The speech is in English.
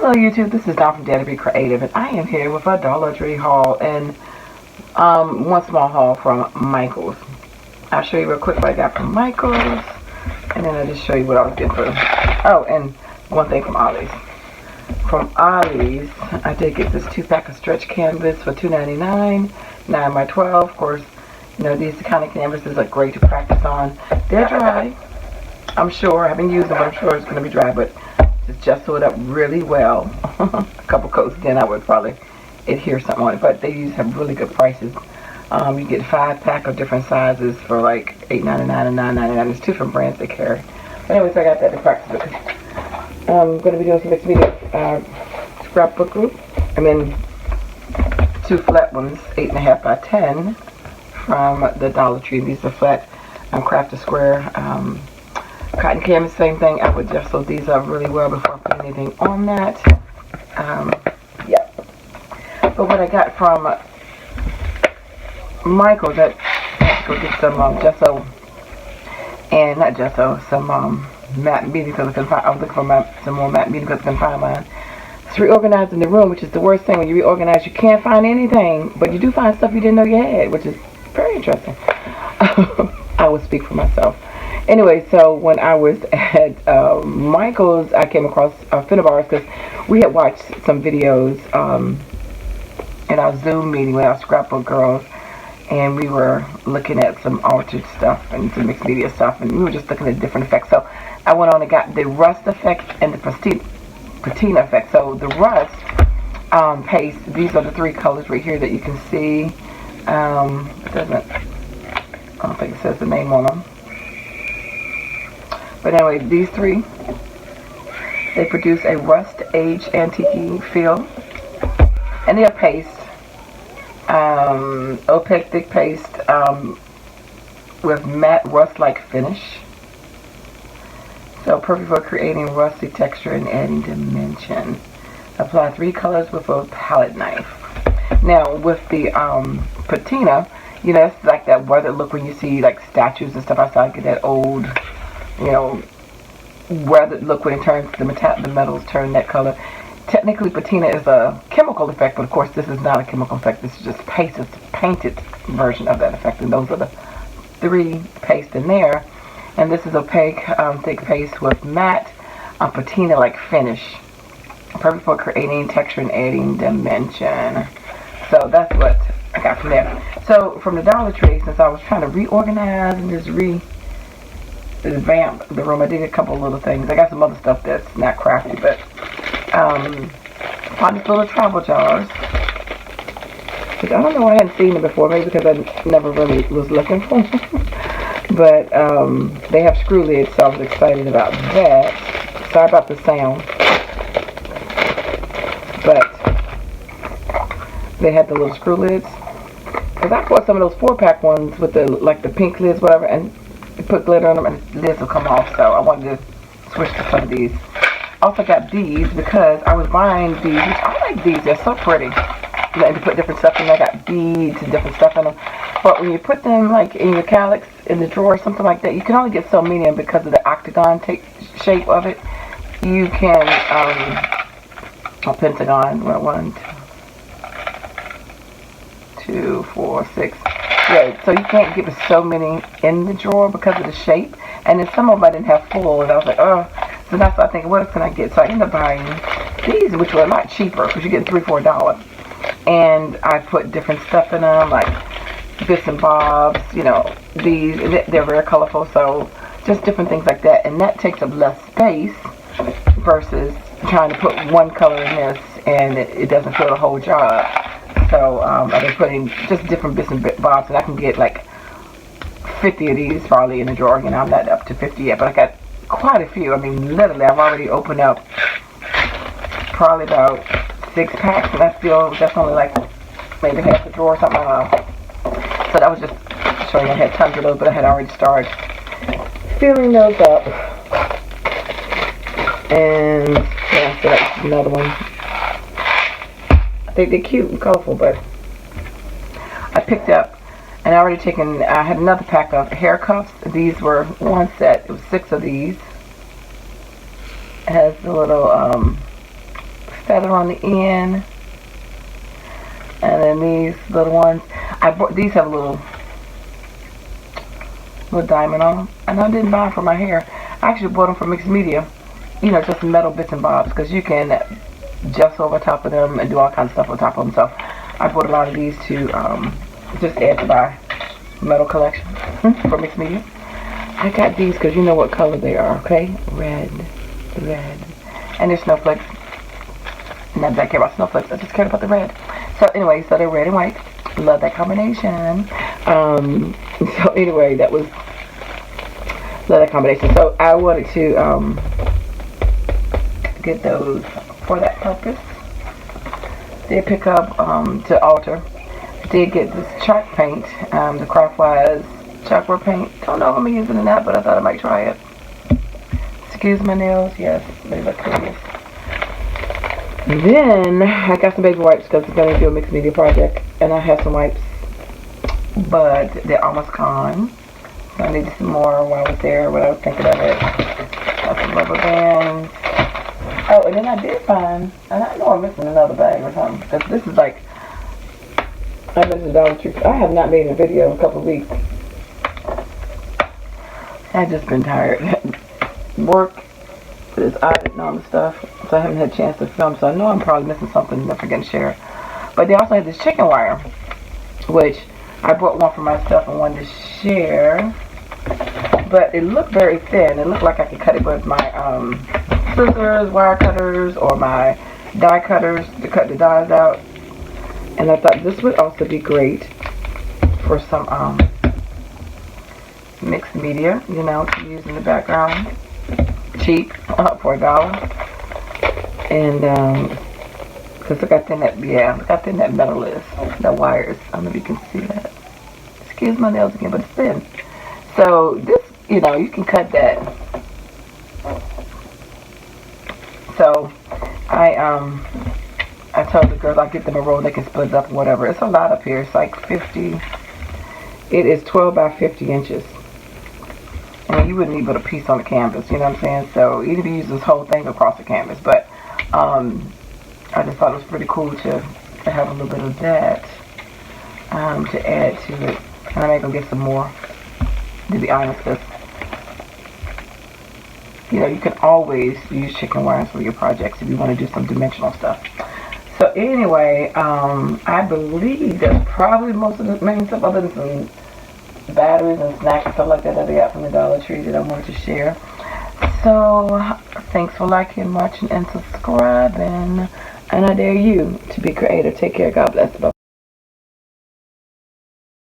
Hello YouTube, this is Dawn from DaretoBeCreative, and I am here with a Dollar Tree haul and one small haul from Michael's. I'll show you real quick what I got from Michael's, and then I'll just show you what I was getting for. Oh, and one thing from Ollie's. From Ollie's, I did get this 2-pack of stretch canvas for $2.99, 9x12. Of course, you know, these kind of canvases are great to practice on. They're dry, I'm sure. I haven't used them, but I'm sure it's going to be dry, but just sew it up really well. A couple coats, then I would probably adhere something on it. But they usually have really good prices. You get 5-pack of different sizes for like $8.99 and $9.99. There's 2 different brands they carry. But anyways, I got that to practice with. I'm going to be doing some mixed media scrapbook group. And then 2 flat ones, 8.5 by 10 from the Dollar Tree. These are flat craft a square. Cotton canvas, same thing. I would just sew these up really well before I put anything on that. Yeah. But what I got from Michael, that let's go get some gesso, and not gesso, some matte medium, because I couldn't find. I was looking for some more matte medium because I couldn't find mine. It's reorganizing the room, which is the worst thing. When you reorganize, you can't find anything, but you do find stuff you didn't know you had, which is very interesting. I will speak for myself. Anyway, so when I was at Michael's, I came across Finnebars because we had watched some videos in our Zoom meeting with our scrapbook girls, and we were looking at some altered stuff and some mixed media stuff, and we were just looking at different effects. So I went on and got the rust effect and the patina effect. So the rust paste, these are the 3 colors right here that you can see. It doesn't, I don't think it says the name on them. But anyway, these 3, they produce a rust age antique feel, and they're paste, opaque thick paste with matte rust-like finish. So perfect for creating rusty texture and adding dimension. Apply 3 colors with a palette knife. Now with the patina, you know, it's like that weathered look when you see like statues and stuff outside, get that old, you know, weathered look when it turns, the metals turn that color. Technically, patina is a chemical effect, but of course this is not a chemical effect. This is just paste. It's a painted version of that effect, and those are the 3 pastes in there. And this is opaque, thick paste with matte patina-like finish. Perfect for creating texture and adding dimension. So that's what I got from there. So from the Dollar Tree, since I was trying to reorganize and just revamp the room, I did a couple little things. I got some other stuff that's not crafty, but found these little travel jars. Which I don't know why I hadn't seen them before, maybe because I never really was looking for them. But they have screw lids, so I was excited about that. Sorry about the sound. But they had the little screw lids. Because I bought some of those 4-pack ones with the, like the pink lids, whatever, and put glitter on them and the lids will come off. So I wanted to switch to some of these. Also got these because I was buying these, which I like these. They're so pretty. You know, to put different stuff in. I got beads and different stuff in them. But when you put them like in your calyx in the drawer or something like that, you can only get so many of them because of the octagon shape of it. You can a pentagon. Well, 1, 2, 4, 6. Yeah, so you can't get so many in the drawer because of the shape. And then some of them I didn't have full, and I was like, oh. So that's what I think, what else can I get? So I ended up buying these, which were a lot cheaper because you get $3 or $4. And I put different stuff in them, like bits and bobs, you know, these, they're very colorful, so just different things like that. And that takes up less space versus trying to put one color in this and it doesn't fill the whole jar. So I've been putting just different bits and bobs, and I can get like 50 of these probably in the drawer. You know, I'm not up to 50 yet, but I got quite a few. I mean, literally, I've already opened up probably about 6 packs, and that's only like maybe half the drawer or something. I don't know. So that was just showing I had tons of those, but I had already started filling those up. And yeah, so that's another one. I think they're cute and colorful, but I picked up, and I already taken, I had another pack of hair cuffs. These were one set. It was 6 of these. It has the little feather on the end. And then these little ones, these have a little diamond on them. And I didn't buy them for my hair. I actually bought them for mixed media. You know, just metal bits and bobs, because you can just over top of them and do all kinds of stuff on top of them. So I bought a lot of these to just add to my metal collection for mixed media. I got these because you know what color they are, okay? Red. And they're snowflakes. Not that I care about snowflakes, I just care about the red. So anyway, so they're red and white. Love that combination. So anyway, that was love that combination. So I wanted to get those for that purpose. Did pick up to alter. Did get this chalk paint, the Craftwise chalkboard paint. Don't know if I'm using it or not, but I thought I might try it. Excuse my nails. Yes, they look hideous. Then I got some baby wipes because I'm going to do a mixed media project, and I have some wipes, but they're almost gone. So I needed some more while I was there, when I was thinking of it. Got some rubber bands. Oh, and then I did find, and I know I'm missing another bag or something, because this is like, I mentioned Dollar Tree. I have not made a video in a couple of weeks. I've just been tired. Work, this audit and all the stuff, so I haven't had a chance to film, so I know I'm probably missing something that I forget to share. But they also have this chicken wire, which I bought one for myself and one to share, but it looked very thin. It looked like I could cut it with my scissors, wire cutters, or my die cutters to cut the dies out. And I thought this would also be great for some mixed media, you know, to use in the background. Cheap, for $1. And because look how thin that, look how thin that metal is. That wire is. I don't know if you can see that. Excuse my nails again, but it's thin. So this, you know, you can cut that. So I told the girls I'll get them a roll, they can split it up or whatever. It's a lot up here. It's like 50. It is 12 by 50 inches. I mean, you wouldn't even put a piece on the canvas, you know what I'm saying? So you need to use this whole thing across the canvas. But I just thought it was pretty cool to have a little bit of that to add to it. And I may go get some more, to be honest, because you know, you can always use chicken wires for your projects if you want to do some dimensional stuff. So anyway, I believe that's probably most of the main stuff, other than some batteries and snacks and stuff like that that I got from the Dollar Tree that I wanted to share. So thanks for liking, watching, and subscribing. And I dare you to be creative. Take care. God bless. Bye.